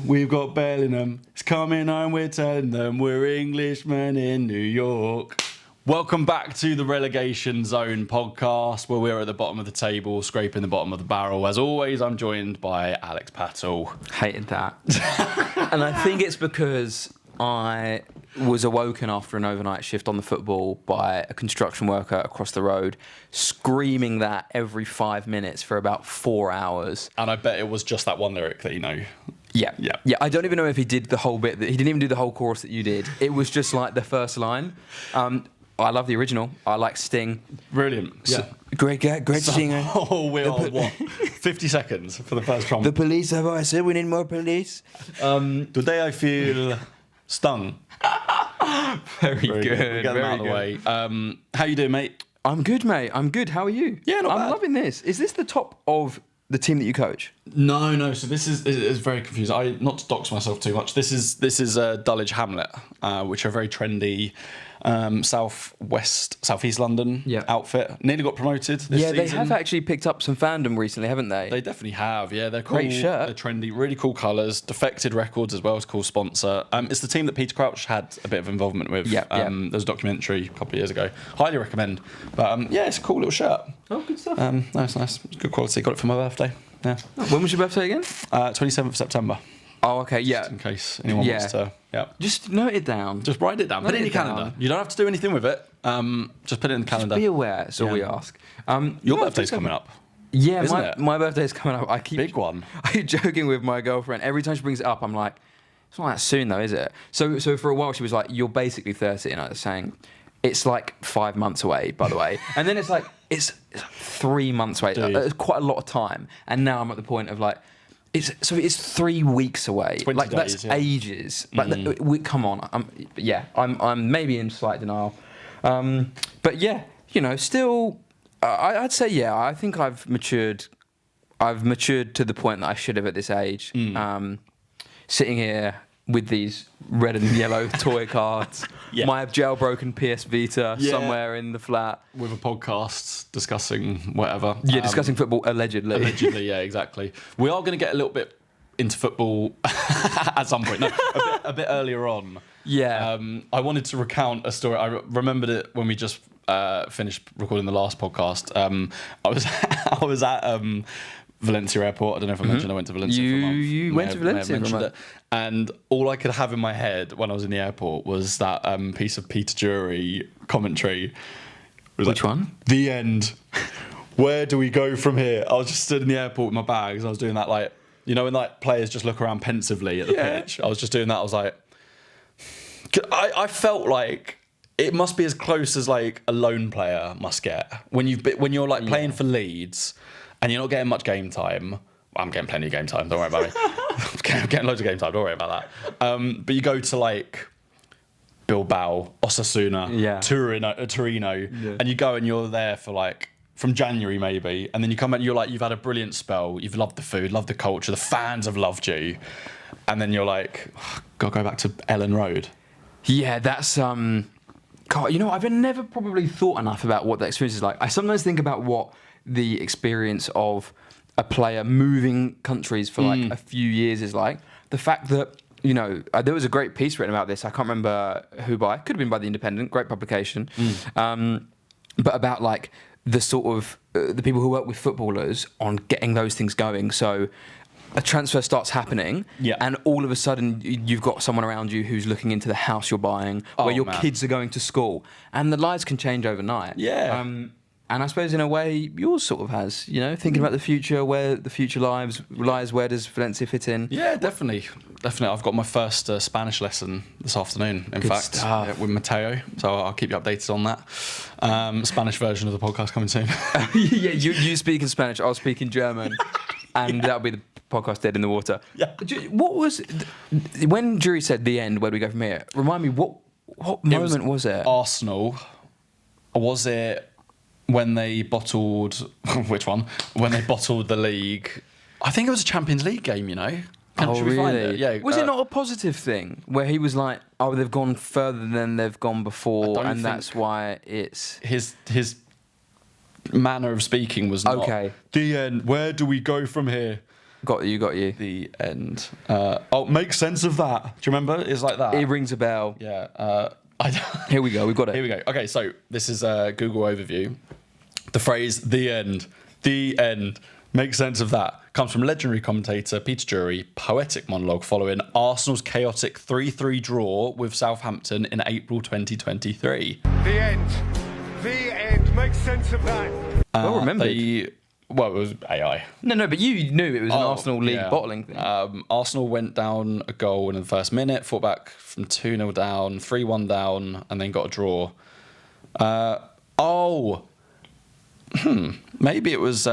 we've got Bellingham. It's coming home, we're telling them we're Englishmen in New York. Welcome back to the Relegation Zone podcast, where we're at the bottom of the table, scraping the bottom of the barrel. As always, I'm joined by Alex Pattle. Hated that. And I think it's because I was awoken after an overnight shift on the football by a construction worker across the road, screaming that every 5 minutes for about 4 hours. And I bet it was just that one lyric that you know. Yeah. I don't even know if he did the whole bit. He didn't even do the whole chorus that you did. It was just like the first line. I love the original. I like Sting. Brilliant. Yeah. Great singer. Oh, we're on what? 50 seconds for the first trumpet. The police have I said we need more police. Today I feel stung. Very good. We'll get them out of the way. How you doing, mate? I'm good, mate. I'm good. How are you? Yeah, not bad. I'm loving this. Is this the top of the team that you coach? No. So this is very confusing. Not to dox myself too much. This is Dulwich Hamlet, which are very trendy southeast London outfit. Nearly got promoted this season. They have actually picked up some fandom recently, haven't they? They definitely have. Yeah, they're cool. Great shirt. They're trendy, really cool colours. Defected Records as well as cool sponsor. It's the team that Peter Crouch had a bit of involvement with. There was a documentary a couple of years ago. Highly recommend. But it's a cool little shirt. Oh, good stuff. Nice. It's good quality. Got it for my birthday. Yeah. When was your birthday again? 27th of September. Oh, okay, yeah. Just in case anyone wants to. Yeah. Just note it down. Just write it down. Put it in your calendar. You don't have to do anything with it. Just put it in the calendar. Just be aware. That's all we ask. Your birthday's coming up. Yeah, my birthday's coming up. Big one. I keep joking with my girlfriend. Every time she brings it up, I'm like, it's not that soon though, is it? So for a while she was like, you're basically 30, and I was saying, it's like 5 months away, by the way. And then it's like, it's 3 months away. It's quite a lot of time. And now I'm at the point of like, it's 3 weeks away. 20 like days, that's ages. Like come on. I'm maybe in slight denial. But yeah, still, I'd say I think I've matured. I've matured to the point that I should have at this age. Sitting here with these red and yellow toy cards, my jailbroken PS Vita somewhere in the flat. With a podcast discussing whatever. Yeah, discussing football, allegedly. Allegedly, yeah, exactly. We are going to get a little bit into football at some point. No, a bit earlier on. Yeah. I wanted to recount a story. I remembered it when we just finished recording the last podcast. I was at Valencia Airport. I don't know if I mentioned I went to Valencia for a month. You went to Valencia for a month. And all I could have in my head when I was in the airport was that piece of Peter Drury commentary. Which one? The end. Where do we go from here? I was just stood in the airport with my bags. And I was doing that when like players just look around pensively at the pitch. I was just doing that. I was like, I felt like it must be as close as like a lone player must get when you're like playing for Leeds. And you're not getting much game time. Well, I'm getting plenty of game time, don't worry about me. I'm getting loads of game time, don't worry about that. But you go to like Bilbao, Osasuna, Torino, and you go and you're there for like, from January maybe, and then you come back and you're like, you've had a brilliant spell, you've loved the food, loved the culture, the fans have loved you, and then you're like, gotta go back to Ellen Road. Yeah, that's... God, I've never probably thought enough about what that experience is like. I sometimes think about what the experience of a player moving countries for like a few years is like. The fact that, there was a great piece written about this. I can't remember who by. Could have been by The Independent. Great publication. But about like the sort of the people who work with footballers on getting those things going. So a transfer starts happening, and all of a sudden you've got someone around you who's looking into the house you're buying, where your kids are going to school, and the lives can change overnight. Yeah. And I suppose in a way yours sort of has, thinking about the future, where the future lies, where does Valencia fit in? Yeah, definitely. I've got my first Spanish lesson this afternoon, in fact, with Mateo. So I'll keep you updated on that. Spanish version of the podcast coming soon. Yeah, you speak in Spanish, I'll speak in German, and that'll be the podcast dead in the water. Yeah. What was when Drury said the end? Where do we go from here? Remind me, what moment was it? Arsenal. Or was it when they bottled... Which one? When they bottled the league. I think it was a Champions League game, Should we find it? Yeah. Was it not a positive thing? Where he was like, they've gone further than they've gone before, and that's why it's... His manner of speaking was not... Okay. The end. Where do we go from here? Got you. The end. Make sense of that. Do you remember? It's like that. It rings a bell. Yeah. Here we go. We've got it. Here we go. Okay, so this is a Google overview. The phrase "the end," makes sense of that. Comes from legendary commentator Peter Drury, poetic monologue following Arsenal's chaotic 3-3 draw with Southampton in April 2023. The end. Make sense of that. Well remembered. It was AI. No, but you knew it was an Arsenal League bottling thing. Arsenal went down a goal in the first minute, fought back from 2-0 down, 3-1 down, and then got a draw. Maybe it was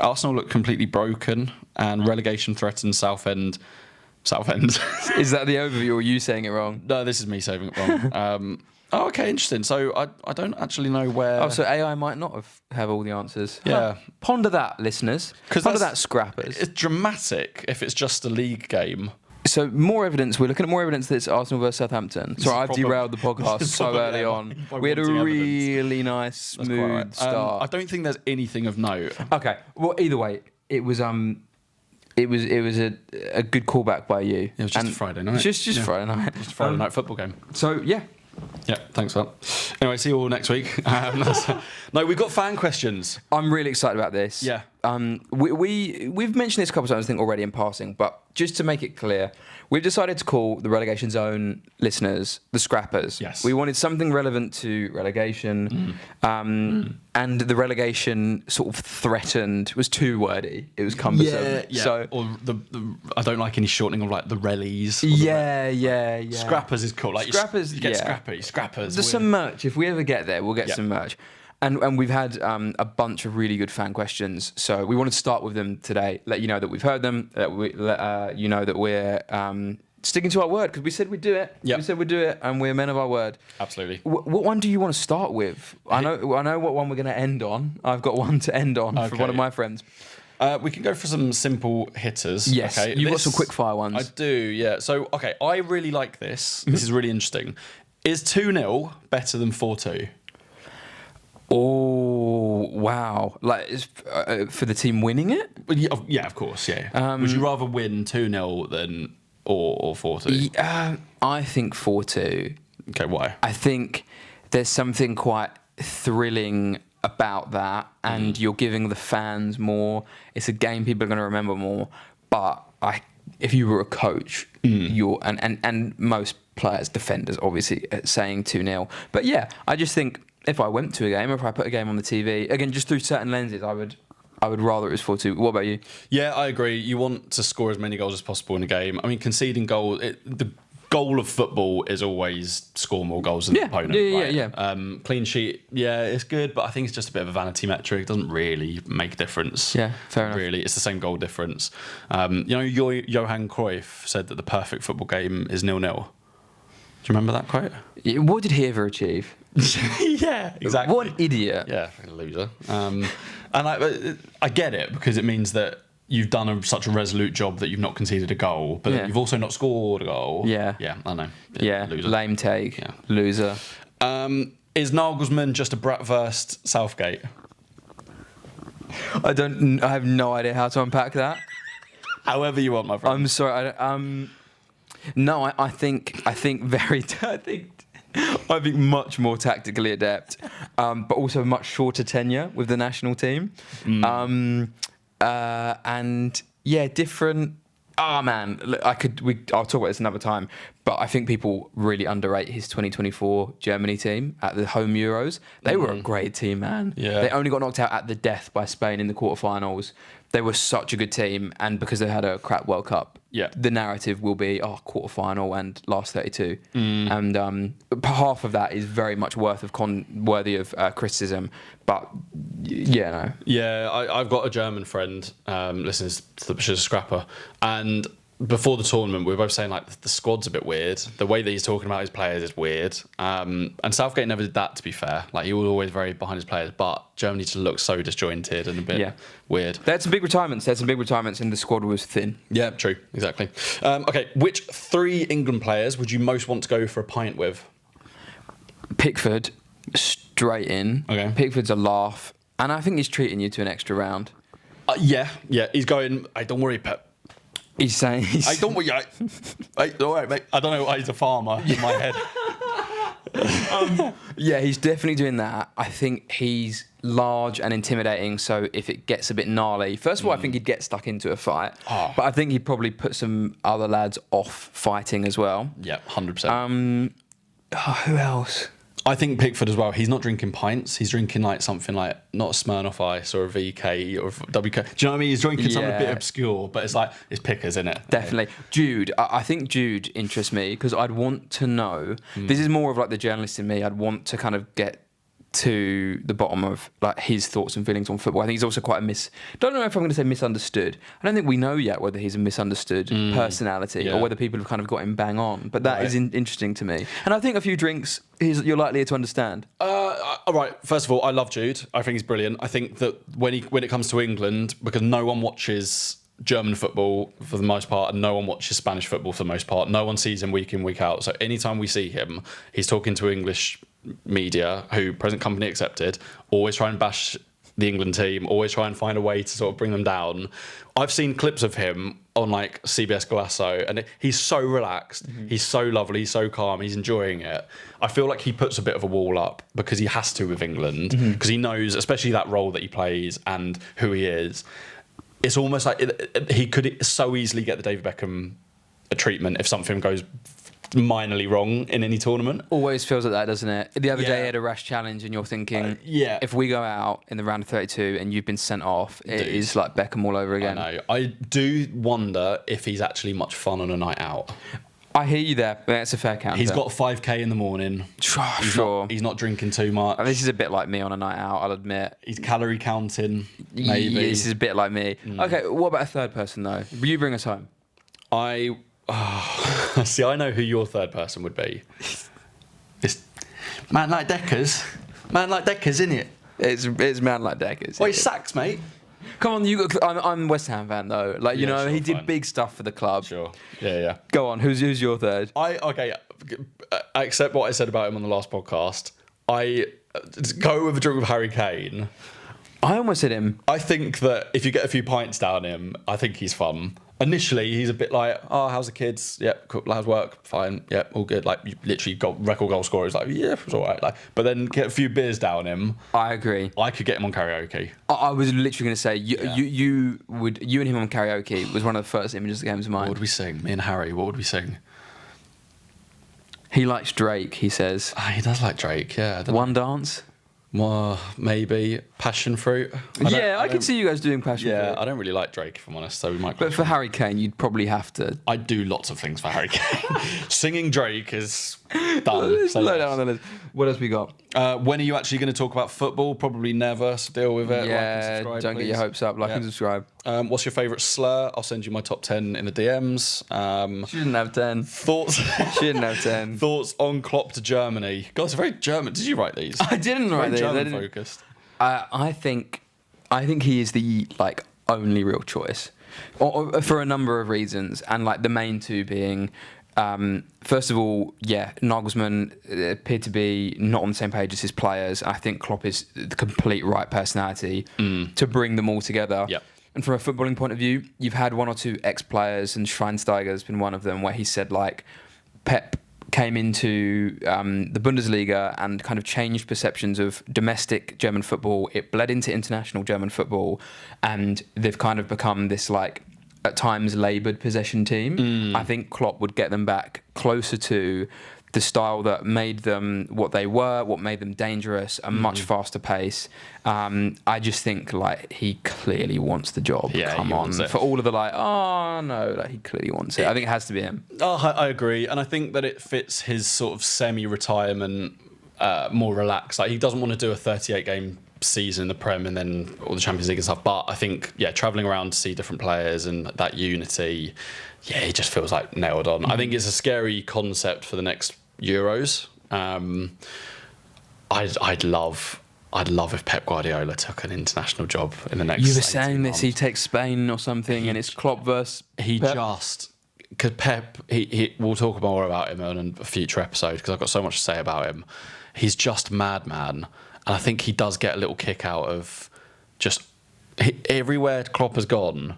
Arsenal looked completely broken and relegation threatened Southend. Is that the overview or are you saying it wrong? No, this is me saying it wrong. Okay, interesting. So I don't actually know where... Oh, so AI might not have all the answers. Yeah. Ponder that, listeners. Ponder that, scrappers. It's dramatic if it's just a league game. So more evidence. We're looking at more evidence that it's Arsenal versus Southampton. Sorry, I've derailed the podcast so early on. We had a really nice, smooth start. I don't think there's anything of note. Okay. Well, either way, it was a good callback by you. It was just a Friday night. Just Friday night. Just a Friday night football game. So yeah. Yeah, thanks for that. Anyway, see you all next week. No, we've got fan questions. I'm really excited about this. Yeah. We've mentioned this a couple of times, I think, already in passing, but just to make it clear, we've decided to call the Relegation Zone listeners the Scrappers. Yes. We wanted something relevant to relegation, and the relegation sort of threatened was too wordy. It was cumbersome. Yeah. So, or the I don't like any shortening of like the Rellies. Yeah. Scrappers is cool. Like Scrappers, you get yeah. scrappy. Scrappers. There's some merch. If we ever get there, we'll get some merch. And we've had a bunch of really good fan questions, so we wanted to start with them today. Let you know that we've heard them. Let you know that we're sticking to our word because we said we'd do it. Yep. We said we'd do it, and we're men of our word. Absolutely. What one do you want to start with? I know what one we're going to end on. I've got one to end on for one of my friends. We can go for some simple hitters. Yes, okay? You've got some quick fire ones. I do, yeah. So, okay, I really like this. This is really interesting. Is 2-0 better than 4-2? Oh, wow. Like, for the team winning it? Yeah, of course, yeah. Would you rather win 2-0 than or 4-2? I think 4-2. Okay, why? I think there's something quite thrilling about that, and you're giving the fans more. It's a game people are going to remember more. But if you were a coach, you're and most players, defenders, obviously, saying 2-0. But yeah, I just think if I went to a game, or if I put a game on the TV, again, just through certain lenses, I would rather it was 4-2. What about you? Yeah, I agree. You want to score as many goals as possible in a game. I mean, conceding goals, the goal of football is always score more goals than the opponent. Right? Clean sheet, yeah, it's good, but I think it's just a bit of a vanity metric. It doesn't really make a difference. Yeah, fair enough. Really, it's the same goal difference. Johan Cruyff said that the perfect football game is 0-0. Do you remember that quote? What did he ever achieve? Yeah, exactly. What an idiot. Yeah, loser. And I get it because it means that you've done such a resolute job that you've not conceded a goal, but you've also not scored a goal. Yeah. Yeah, I know. Yeah, loser. lame take. Yeah. Loser. Is Nagelsmann just a Bratwurst Southgate? I have no idea how to unpack that. However you want, my friend. I'm sorry. No, I think much more tactically adept, but also much shorter tenure with the national team. And yeah, different. Oh man, look, I'll talk about this another time. But I think people really underrate his 2024 Germany team at the home Euros. They were a great team, man. Yeah. They only got knocked out at the death by Spain in the quarterfinals. They were such a good team, and because they had a crap World Cup, the narrative will be quarterfinal and last 32, and half of that is very much worthy of criticism. But no. Yeah, I've got a German friend listens to the she's a scrapper, and before the tournament, we were both saying like the squad's a bit weird. The way that he's talking about his players is weird. And Southgate never did that, to be fair. Like he was always very behind his players, but Germany just looked so disjointed and a bit weird. They had some big retirements. And the squad was thin. Yeah, true, exactly. Okay, which 3 England players would you most want to go for a pint with? Pickford, straight in. Okay. Pickford's a laugh, and I think he's treating you to an extra round. Yeah. He's going, hey, don't worry, Pep. He's saying, Hey, don't worry. Hey, don't worry, mate. I don't know why he's a farmer in my head. yeah, he's definitely doing that. I think he's large and intimidating, so if it gets a bit gnarly, first of all, I think he'd get stuck into a fight, but I think he'd probably put some other lads off fighting as well. Yeah, 100%. Who else? I think Pickford as well. He's not drinking pints. He's drinking like something like not a Smirnoff Ice or a VK or a WK. Do you know what I mean? He's drinking something a bit obscure, but it's like it's Pickers, isn't it? Definitely. Jude. I think Jude interests me because I'd want to know. This is more of like the journalist in me. I'd want to kind of get to the bottom of like his thoughts and feelings on football. I think he's also quite don't know if I'm going to say misunderstood. I don't think we know yet whether he's a misunderstood personality or whether people have kind of got him bang on. But that is interesting to me. And I think a few drinks you're likely to understand. All right. First of all, I love Jude. I think he's brilliant. I think that when it comes to England, because no one watches German football for the most part, and no one watches Spanish football for the most part. No one sees him week in, week out. So anytime we see him, he's talking to English media, who present company accepted, always try and bash the England team, always try and find a way to sort of bring them down. I've seen clips of him on like CBS Golasso, and he's so relaxed, he's so lovely, he's so calm, he's enjoying it. I feel like he puts a bit of a wall up because he has to with England, because he knows, especially that role that he plays and who he is. It's almost like he could so easily get the David Beckham treatment if something goes minorly wrong in any tournament. Always feels like that, doesn't it? The other day he had a rash challenge and you're thinking, if we go out in the round of 32 and you've been sent off, it is like Beckham all over again. I know. I do wonder if he's actually much fun on a night out. I hear you there. That's a fair counter. He's got 5k in the morning. He's not drinking too much. This is a bit like me on a night out, I'll admit. He's calorie counting, maybe. Yeah, this is a bit like me. Okay, what about a third person though? You bring us home. See, I know who your third person would be. It's man like Deckers. Man like Deckers, innit? It's man like Deckers. Well, he's Sacks, mate. Come on, I'm a West Ham fan though. Like you know, he did big stuff for the club. Sure. Yeah. Go on. Who's your third? I accept what I said about him on the last podcast. I go with a drink with Harry Kane. I almost said him. I think that if you get a few pints down him, I think he's fun. Initially, he's a bit like, oh, how's the kids? Yep, cool, how's work? Fine, yep, all good. Like, you literally got record goal scorer. He's like, yeah, it was all right. Like, but then get a few beers down him. I agree. I could get him on karaoke. I was literally going to say, you and him on karaoke was one of the first images that came to mind. What would we sing? Me and Harry, what would we sing? He likes Drake, he says. He does like Drake, yeah. One Dance? Maybe Passion Fruit. I can see you guys doing Passion Fruit. Yeah, I don't really like Drake, if I'm honest, so we might. But for Harry Kane, you'd probably have to. I do lots of things for Harry Kane. Singing Drake is done. Slow down on the list. What else we got? When are you actually going to talk about football? Probably never. So deal with it. Yeah, don't get your hopes up. Like and subscribe. What's your favourite slur? I'll send you my top 10 in the DMs. She didn't have 10. Thoughts? She didn't have 10. Thoughts on Klopp to Germany? God, it's very German. Did you write these? I didn't write these. German focused. I think he is the only real choice, for a number of reasons, and like the main two being, first of all, Nagelsmann appeared to be not on the same page as his players. I think Klopp is the complete right personality to bring them all together. Yep. And from a footballing point of view, you've had one or two ex-players, and Schweinsteiger's been one of them, where he said like Pep came into the Bundesliga and kind of changed perceptions of domestic German football. It bled into international German football, and they've kind of become this at times laboured possession team. I think Klopp would get them back closer to the style that made them what they were, what made them dangerous, a much faster pace. I just think he clearly wants the job. Yeah, come on. For all of the he clearly wants it. I think it has to be him. I agree, and I think that it fits his sort of semi-retirement, more relaxed. Like he doesn't want to do a 38-game season in the Prem and then all the Champions League and stuff. But I think travelling around to see different players and that unity, it just feels like nailed on. I think it's a scary concept for the next Euros. I'd love if Pep Guardiola took an international job in the next. You were saying this, he takes Spain or something, and it's Klopp versus Pep. Because Pep, we'll talk more about him on a future episode because I've got so much to say about him. He's just madman, and I think he does get a little kick out of just everywhere Klopp has gone,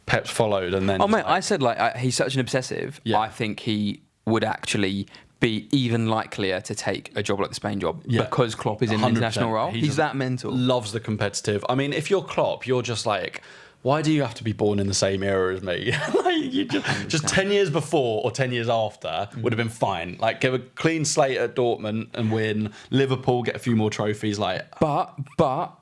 Pep's followed, and then. Oh mate, I said he's such an obsessive. Yeah. I think he would actually be even likelier to take a job like the Spain job Yeah. because Klopp is in an 100%. international role. He's that mental. Loves the competitive. I mean, if you're Klopp, you're just like, why do you have to be born in the same era as me? Like, you just 10 years before or 10 years after would have been fine. Like, give a clean slate at Dortmund and win. Liverpool, get a few more trophies. Like, But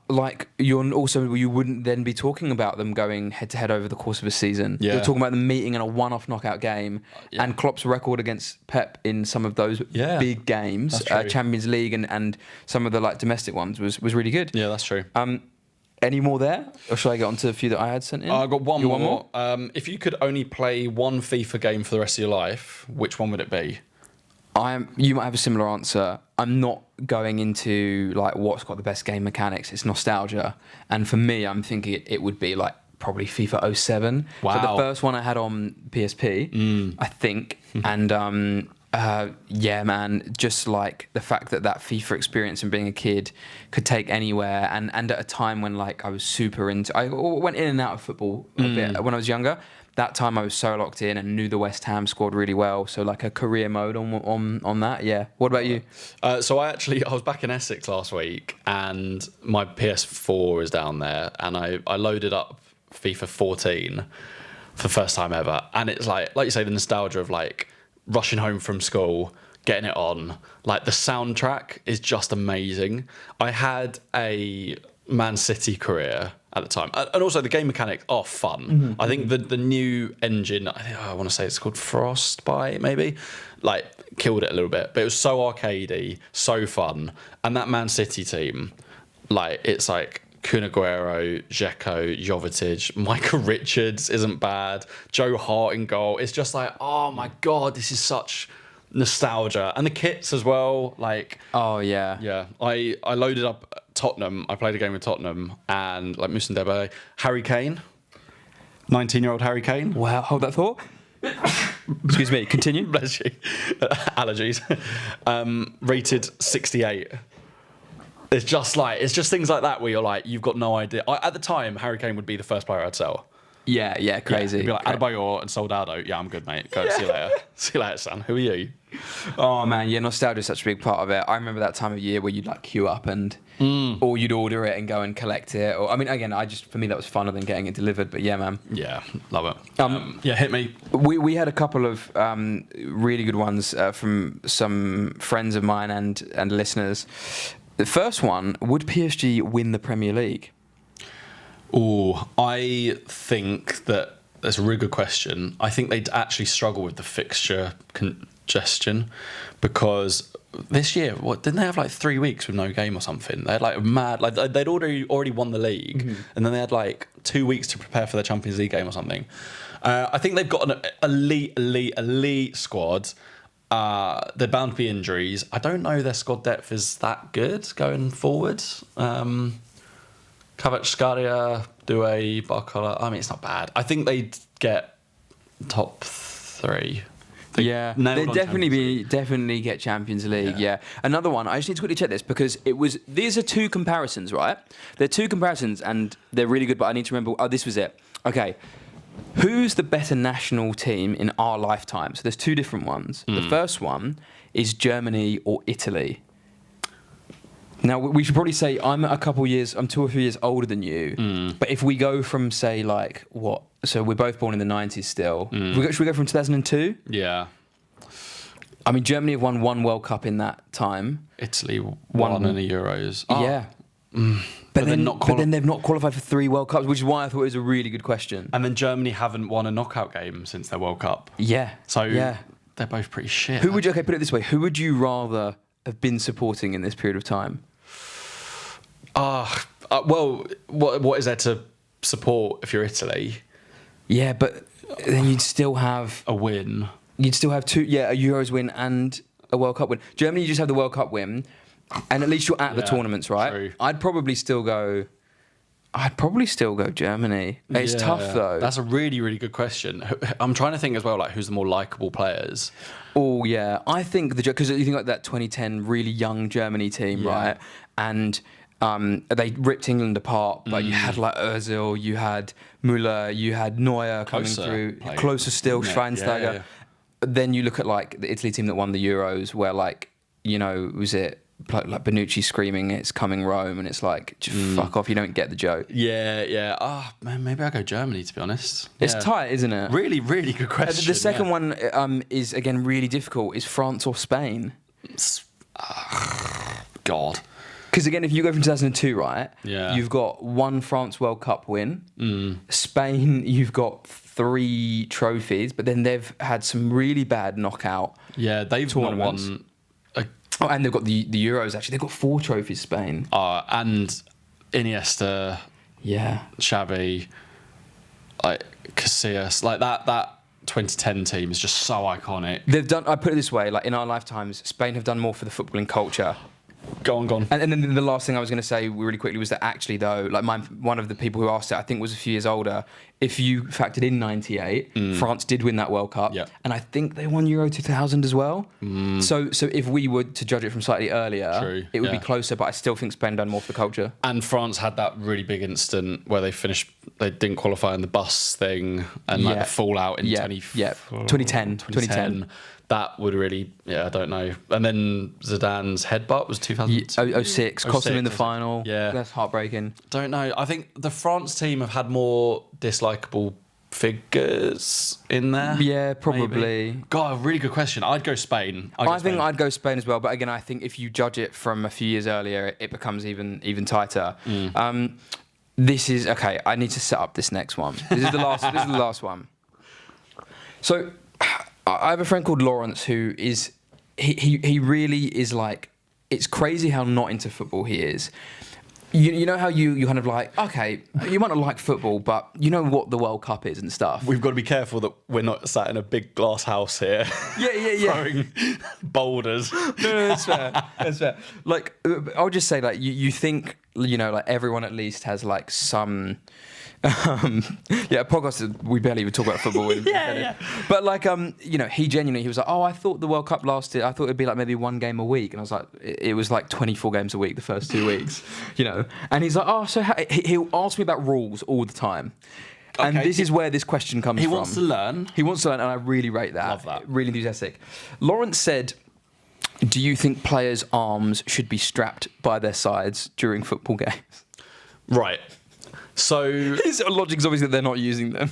like you wouldn't then be talking about them going head to head over the course of a season. Yeah. You're talking about them meeting in a one-off knockout game, Yeah. and Klopp's record against Pep in some of those big games, That's true. Champions League and some of the like domestic ones was really good. yeah, that's true. Any more there, or shall I get on to a few that I had sent in? I got one You more. want more? If you could only play one FIFA game for the rest of your life, which one would it be? You might have a similar answer. I'm not going into like what's got the best game mechanics. It's nostalgia, and for me, I'm thinking it would be like probably FIFA 07. Wow. So the first one I had on PSP, I think, and yeah, man, just like the fact that FIFA experience and being a kid could take anywhere, and at a time when like I was super into, I went in and out of football a bit when I was younger. That time I was so locked in and knew the West Ham squad really well. So like a career mode on that. Yeah. What about you? So I was back in Essex last week, and my PS4 is down there, and I loaded up FIFA 14 for the first time ever, and it's like you say, the nostalgia of like rushing home from school, getting it on. Like the soundtrack is just amazing. I had a Man City career at the time, and also the game mechanics are fun. I think the new engine, I want to say it's called Frostbite, maybe, like killed it a little bit, but it was so arcadey, so fun. And that Man City team, like it's like Kun Aguero, Dzeko, Jovetic, Micah Richards isn't bad, Joe Hart in goal. It's just like, oh my god, this is such nostalgia. And the kits as well, like, Oh yeah. I loaded up Tottenham. I played a game with Tottenham, and like Moussa Dembele, Harry Kane, 19-year-old Harry Kane. Wow. Hold that thought. Excuse me. Continue. Bless you. Allergies. Rated 68. It's just things like that where you're like, you've got no idea. At the time, Harry Kane would be the first player I'd sell. Yeah. Crazy. He'd be like, Adebayor and Soldado. Yeah, I'm good, mate. Go, see you later. See you later, son. Who are you? Oh man, yeah, nostalgia is such a big part of it. I remember that time of year where you'd like queue up and, or you'd order it and go and collect it. Or I mean, again, for me that was funner than getting it delivered. But yeah, man. Yeah, love it. Yeah, hit me. We had a couple of really good ones from some friends of mine and listeners. The first one: would PSG win the Premier League? Oh, I think that's a really good question. I think they'd actually struggle with the fixture congestion, because this year, didn't they have like 3 weeks with no game or something? They had like they'd already won the league, and then they had like 2 weeks to prepare for their Champions League game or something. I think they've got an elite squad. They're bound to be injuries. I don't know their squad depth is that good going forward. Kvaratskhelia, Doué, Barcola. I mean, it's not bad. I think they'd get top 3. Yeah, they definitely get Champions League. Yeah. Another one. I just need to quickly check this because these are two comparisons, right? They're two comparisons and they're really good. But I need to remember. Oh, this was it. Okay, who's the better national team in our lifetime? So there's two different ones. The first one is Germany or Italy. Now, we should probably say I'm 2 or 3 years older than you. But if we go from, say, like, what? So we're both born in the 90s still. Should we go from 2002? Yeah. I mean, Germany have won one World Cup in that time. Italy won in the Euros. Oh. Yeah. But then they've not qualified for 3 World Cups, which is why I thought it was a really good question. And then Germany haven't won a knockout game since their World Cup. Yeah. So they're both pretty shit. Put it this way. Who would you rather have been supporting in this period of time? Well, what is there to support if you're Italy? Yeah, but then you'd still have a win. You'd still have a Euros win and a World Cup win. Germany, you just have the World Cup win, and at least you're at the tournaments, right? True. I'd probably still go Germany. It's tough though. That's a really, really good question. I'm trying to think as well, like who's the more likable players. Oh yeah, I think because you think like that 2010 really young Germany team, right? And They ripped England apart, but you had like Ozil, you had Müller, you had Neuer coming through. Like, closer still, yeah, Schweinsteiger. yeah. Then you look at like the Italy team that won the Euros, where like, you know, was it like Bonucci screaming, "It's coming Rome," and it's like, fuck off, you don't get the joke. Yeah. Man, maybe I'll go Germany, to be honest. It's Yeah. tight, isn't it? Really, really good question. The second one is again really difficult. Is France or Spain? God. Because again, if you go from 2002, right? Yeah. You've got one France World Cup win. Spain, you've got 3 trophies, but then they've had some really bad knockout. Yeah, they've tournaments. not won. Oh, and they've got the Euros. Actually, they've got 4 trophies. Spain. And Iniesta, Yeah. Xavi, like Casillas, like that 2010 team is just so iconic. They've done. I put it this way: like in our lifetimes, Spain have done more for the footballing culture. Go on. And then the last thing I was going to say really quickly was that actually, though, like one of the people who asked it, I think was a few years older. If you factored in '98, France did win that World Cup, Yeah. and I think they won Euro 2000 as well. So if we were to judge it from slightly earlier, True, it would yeah. be closer. But I still think Spain done more for the culture. And France had that really big incident where they didn't qualify in the bus thing, and like the fallout in 2010. That would really, I don't know. And then Zidane's headbutt was 06, cost them in the 06, final. Yeah. That's heartbreaking. Don't know. I think the France team have had more dislikable figures in there. Yeah, probably. Maybe. God, a really good question. I'd go Spain. I think I'd go Spain as well, but again, I think if you judge it from a few years earlier, it becomes even tighter. This is okay. I need to set up this next one. This is the last. This is the last one. So, I have a friend called Lawrence who is he really is like, it's crazy how not into football he is. You know how you kind of like, okay, you might not like football, but you know what the World Cup is and stuff. We've got to be careful that we're not sat in a big glass house here. Yeah. Throwing boulders. No, that's fair. That's fair. Like, I'll just say, like, you think, you know, like everyone at least has like some. A podcast we barely even talk about football. Yeah. But like, you know, he was like, oh, I thought the World Cup lasted. I thought it'd be like maybe 1 game a week, and I was like, it was like 24 games a week the first 2 weeks, you know. And he's like, oh, so he'll ask me about rules all the time. And this is where this question comes from. He wants to learn. He wants to learn, and I really rate that. Love that. Really enthusiastic. Lawrence said, do you think players' arms should be strapped by their sides during football games? Right. So His logic is obviously that they're not using them.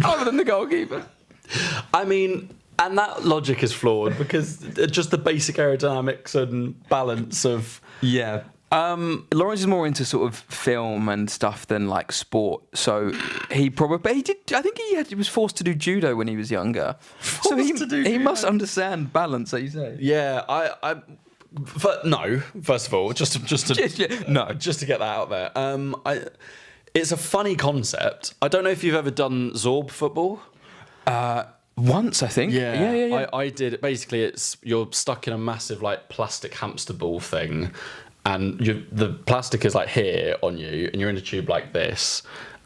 Other than the goalkeeper. I mean, and that logic is flawed because just the basic aerodynamics and balance of. Yeah. Lawrence is more into sort of film and stuff than like sport, so he did. I think he was forced to do judo when he was younger, so he must understand balance, like you say. Yeah, first of all, just to get that out there. It's a funny concept. I don't know if you've ever done Zorb football. Once, I think. Yeah. I did it. Basically, you're stuck in a massive like plastic hamster ball thing, and the plastic is like here on you, and you're in a tube like this.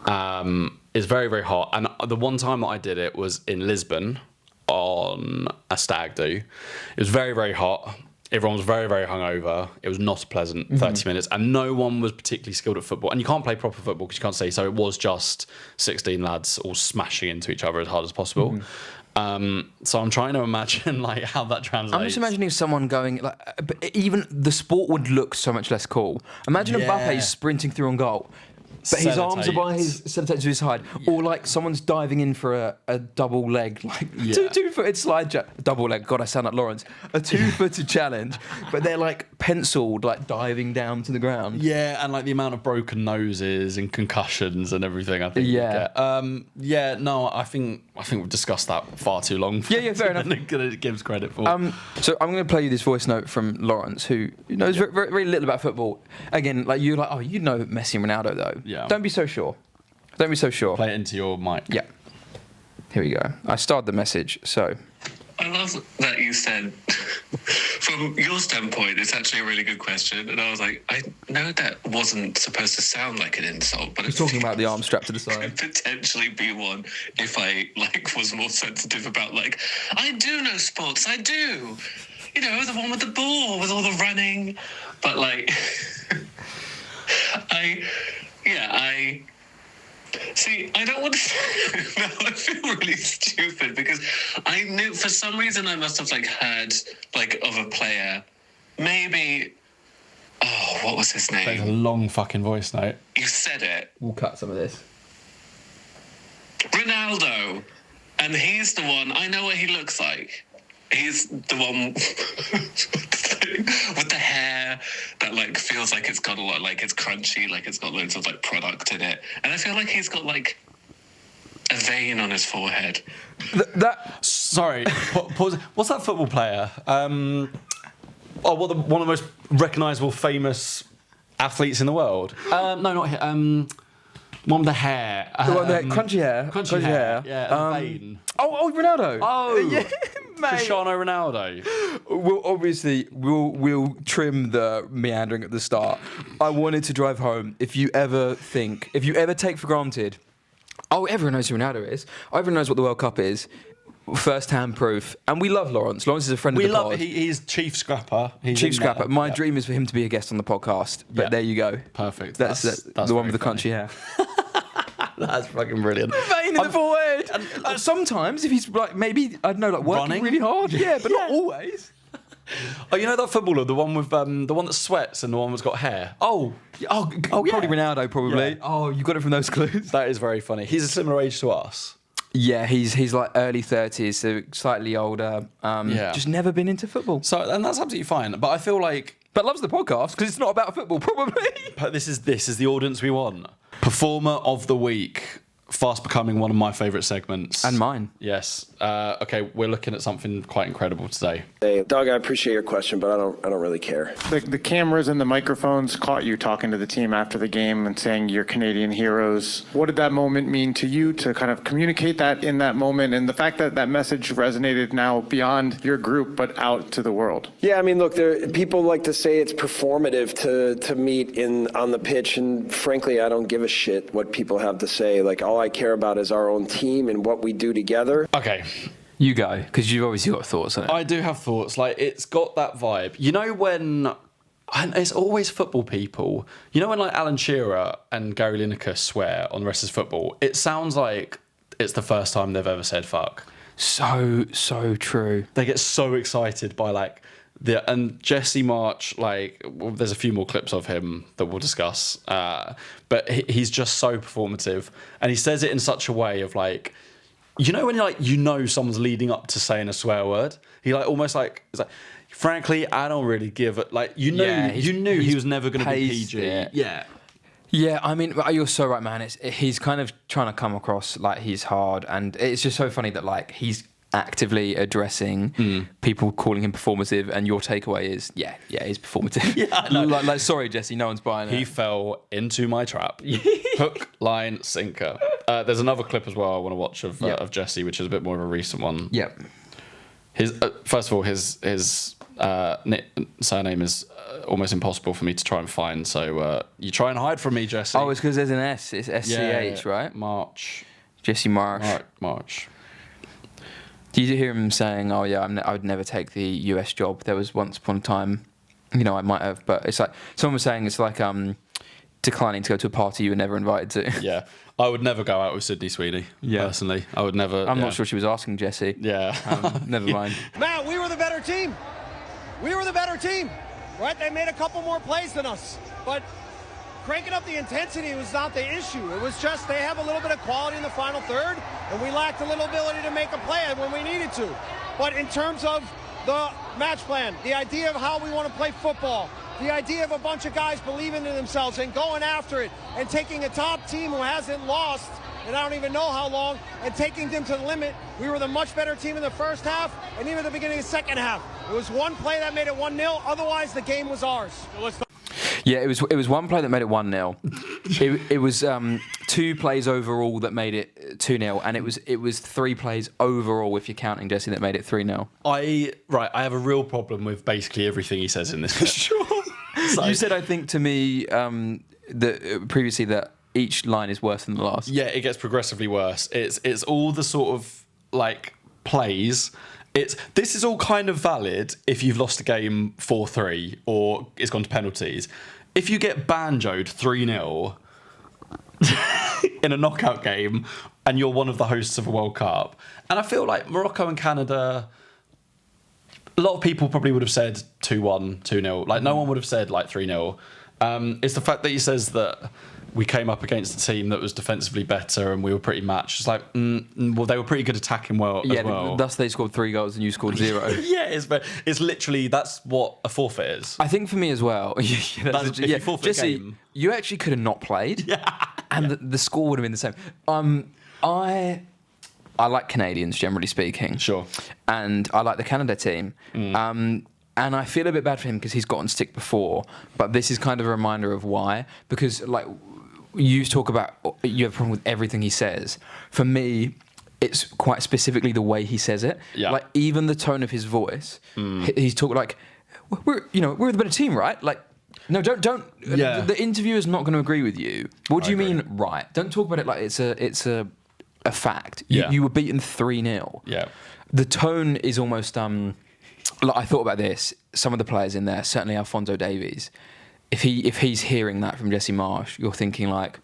It's very, very hot. And the one time that I did it was in Lisbon on a stag do. It was very, very hot. Everyone was very, very hungover. It was not a pleasant 30 minutes, and no one was particularly skilled at football. And you can't play proper football because you can't see. So it was just 16 lads all smashing into each other as hard as possible. So I'm trying to imagine like how that translates. I'm just imagining someone going like, but even the sport would look so much less cool. Imagine Mbappe sprinting through on goal. But his arms are by his sellotape to his side, or like someone's diving in for a double leg, like 2-footed slide double leg. God, I sound like Lawrence. A 2-footed challenge, but they're like penciled, like diving down to the ground. Yeah, and like the amount of broken noses and concussions and everything. I think. I think we've discussed that far too long. Yeah, fair enough. It gives credit for. So I'm going to play you this voice note from Lawrence, who knows very, very little about football. Again, like you're like, oh, you know Messi and Ronaldo though. Yeah. Don't be so sure. Don't be so sure. Play it into your mic. Yeah. Here we go. I started the message, so. I love that you said, from your standpoint, it's actually a really good question. And I was like, I know that wasn't supposed to sound like an insult, but He's talking about the arm strapped to the side. could potentially be one if I was more sensitive about I do know sports, I do. You know, the one with the ball, with all the running. But See, I don't want to. No, I feel really stupid because I knew for some reason I must have heard of a player, maybe. Oh, what was his That's a name? long fucking voice note. You said it, We'll cut some of this. Ronaldo, and he's the one. I know what he looks like. He's the one with the hair that feels like it's got a lot, it's crunchy, it's got loads of product in it, and I feel like he's got a vein on his forehead. Sorry, pause. What's that football player? One of the most recognisable, famous athletes in the world. No, not him. One with the hair. The one with the crunchy hair. Crunchy hair. Yeah, and vein. Oh, Ronaldo. Oh, yeah, mate. Cristiano Ronaldo. We'll trim the meandering at the start. I wanted to drive home. If you ever take for granted, everyone knows who Ronaldo is. Everyone knows what the World Cup is. First-hand proof, and we love Lawrence. Lawrence is a friend of the pod. He's chief scrapper. Chief scrapper. My dream is for him to be a guest on the podcast. But there you go. Perfect. That's the one with the crunchy hair. That's fucking brilliant. Vein in the forehead. And sometimes, if he's maybe working Running? really hard. Yeah, but not always. Oh, you know that footballer, the one with the one that sweats and the one that's got hair. Probably Ronaldo. Probably. Yeah. Oh, you got it from those clues. That is very funny. He's a similar age to us. Yeah, he's early 30s, so slightly older. Just never been into football. So, and that's absolutely fine. But I feel But loves the podcast because it's not about football, probably. but this is the audience we want. Performer of the week. Fast becoming one of my favourite segments. And mine. Yes. Okay, we're looking at something quite incredible today. Hey, Doug, I appreciate your question, but I don't really care. The cameras and the microphones caught you talking to the team after the game and saying you're Canadian heroes. What did that moment mean to you to kind of communicate that in that moment, and the fact that that message resonated now beyond your group but out to the world? Yeah, I mean, look, people like to say it's performative to meet on the pitch, and frankly, I don't give a shit what people have to say. All I care about is our own team and what we do together. Okay. You go, because you've obviously got thoughts on it. I do have thoughts. It's got that vibe. You know when... And it's always football people. You know when Alan Shearer and Gary Lineker swear on the rest of football? It sounds like it's the first time they've ever said fuck. So true. They get so excited by and Jesse Marsch, there's a few more clips of him that we'll discuss. But he's just so performative, and he says it in such a way of you know when someone's leading up to saying a swear word. He it's frankly, I don't really give it. You knew he was never going to be PG. It. Yeah. Yeah, I mean, you're so right, man. He's kind of trying to come across like he's hard, and it's just so funny that he's actively addressing people calling him performative, and your takeaway is, he's performative. Yeah, I know. Sorry, Jesse, no one's buying it. He fell into my trap. Hook, line, sinker. There's another clip as well I want to watch of Jesse, which is a bit more of a recent one. Yep. His first of all, his surname is almost impossible for me to try and find. So you try and hide from me, Jesse. Oh, it's because there's an S. It's SCH, right? March. Jesse Marsch. March. Did you hear him saying, "Oh yeah, I would never take the US job"? There was once upon a time, I might have, but it's someone was saying it's declining to go to a party you were never invited to. Yeah, I would never go out with Sydney Sweeney. Yeah. Personally, I would never. I'm not sure she was asking Jesse. Yeah, never mind. Matt, we were the better team. Right? They made a couple more plays than us, but cranking up the intensity was not the issue. It was just they have a little bit of quality in the final third, and we lacked a little ability to make a play when we needed to. But in terms of the match plan, the idea of how we want to play football, the idea of a bunch of guys believing in themselves and going after it and taking a top team who hasn't lost, and I don't even know how long, and taking them to the limit. We were the much better team in the first half and even at the beginning of the second half. It was one play that made it 1-0. Otherwise, the game was ours. Yeah, it was one play that made it 1-0. It was 2 plays overall that made it 2-0, and it was 3 plays overall, if you're counting, Jesse, that made it 3-0. I have a real problem with basically everything he says in this clip. Sure. You said, I think, to me previously that each line is worse than the last. Yeah, it gets progressively worse. It's all the sort of plays. this is all kind of valid if you've lost a game 4-3 or it's gone to penalties. If you get banjoed 3-0 in a knockout game and you're one of the hosts of a World Cup, and I feel like Morocco and Canada, a lot of people probably would have said 2-1, 2-0. Like no one would have said like 3-0. It's the fact that he says that we came up against a team that was defensively better and we were pretty matched. It's like, well, they were pretty good attacking as well. Thus they scored 3 goals and you scored 0. It's literally, that's what a forfeit is. I think for me as well. If you forfeit Jesse, game. you actually could have not played, and the score would have been the same. I like Canadians, generally speaking. Sure. And I like the Canada team. And I feel a bit bad for him because he's gotten stick before, but this is kind of a reminder of why. Because, like, you talk about you have a problem with everything he says. For me, it's quite specifically the way he says it. Yeah. Like, even the tone of his voice. He's talking like, we're the better team, right? Like, no, don't. Yeah. The interviewer's not going to agree with you. What do you agree. mean, right? Don't talk about it like it's a fact. Yeah. You were beaten 3-0. Yeah. The tone is almost like, I thought about this. Some of the players in there, certainly Alphonso Davies, if he's hearing that from Jesse Marsch, you're thinking like,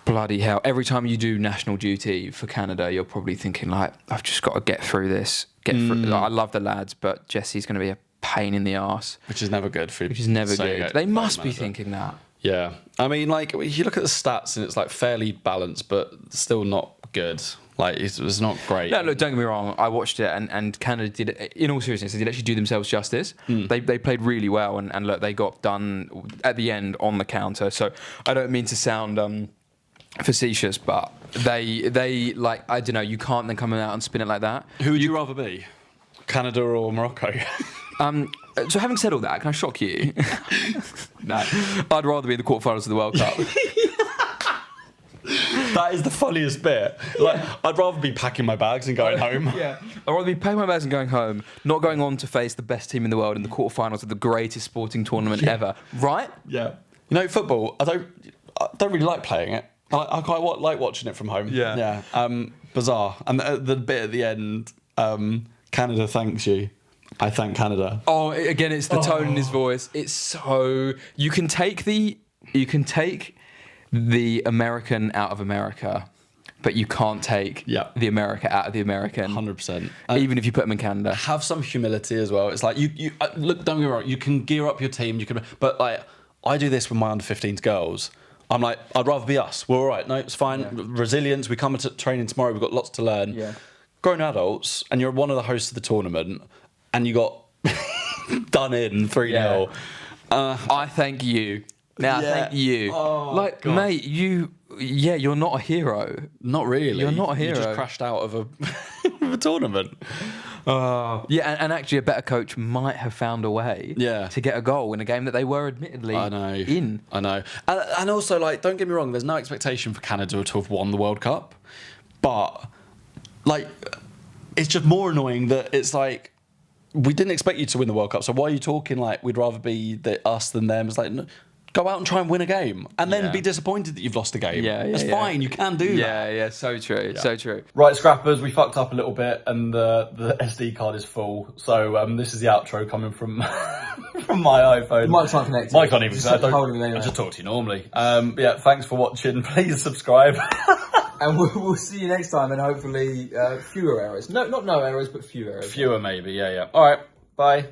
bloody hell. Every time you do national duty for Canada, you're probably thinking like, I've just got to get through this. Through. Like, I love the lads, but Jesse's going to be a pain in the arse. Which is never good. Which is never good. They must be thinking that. Yeah. I mean, like, you look at the stats and it's like fairly balanced, but still not good. Like, it's not great. No, look, don't get me wrong. I watched it, and Canada did, in all seriousness, they did actually do themselves justice. They played really well, and look, they got done at the end on the counter. So I don't mean to sound facetious, but they like, I don't know, you can't then come out and spin it like that. Who would you rather be? Canada or Morocco? So having said all that, can I shock you? No, I'd rather be in the quarterfinals of the World Cup. That is the funniest bit. Like, I'd rather be packing my bags and going home. Yeah, I'd rather be packing my bags and going home, not going on to face the best team in the world in the quarterfinals of the greatest sporting tournament ever. Right? Yeah. You know, football, I don't really like playing it. I quite like watching it from home. Yeah. Yeah. Bizarre. And the bit at the end, Canada thanks you. I thank Canada. Oh, again, it's the tone in his voice. It's so... You can take the American out of America, but you can't take the America out of the American. 100%. Even if you put them in Canada. Have some humility as well. It's like, you look, don't get me wrong, you can gear up your team, but like, I do this with my under-15s girls. I'm like, I'd rather be us. We're all right. No, it's fine. Yeah. Resilience. We come into training tomorrow. We've got lots to learn. Yeah. Grown adults, and you're one of the hosts of the tournament, and you got done in 3-0. Yeah. I thank you. Now, thank you. Oh, like, God. Mate, you're not a hero. Not really. You're not a hero. You just crashed out of a tournament. Yeah, and actually a better coach might have found a way to get a goal in a game that they were admittedly in. I know. And also, like, don't get me wrong, there's no expectation for Canada to have won the World Cup. But, like, it's just more annoying that it's like, we didn't expect you to win the World Cup, so why are you talking like we'd rather be us than them? It's like, no, go out and try and win a game and then be disappointed that you've lost a game. It's fine, you can do that. Yeah, so true, so true. Right, scrappers, we fucked up a little bit and the SD card is full. So this is the outro coming from from my iPhone. Mike's not connected. Mike can't even say I just talk to you normally. Yeah, thanks for watching. Please subscribe. And we'll see you next time, and hopefully fewer errors. No, not no errors, but fewer errors. Fewer maybe, yeah. All right, bye.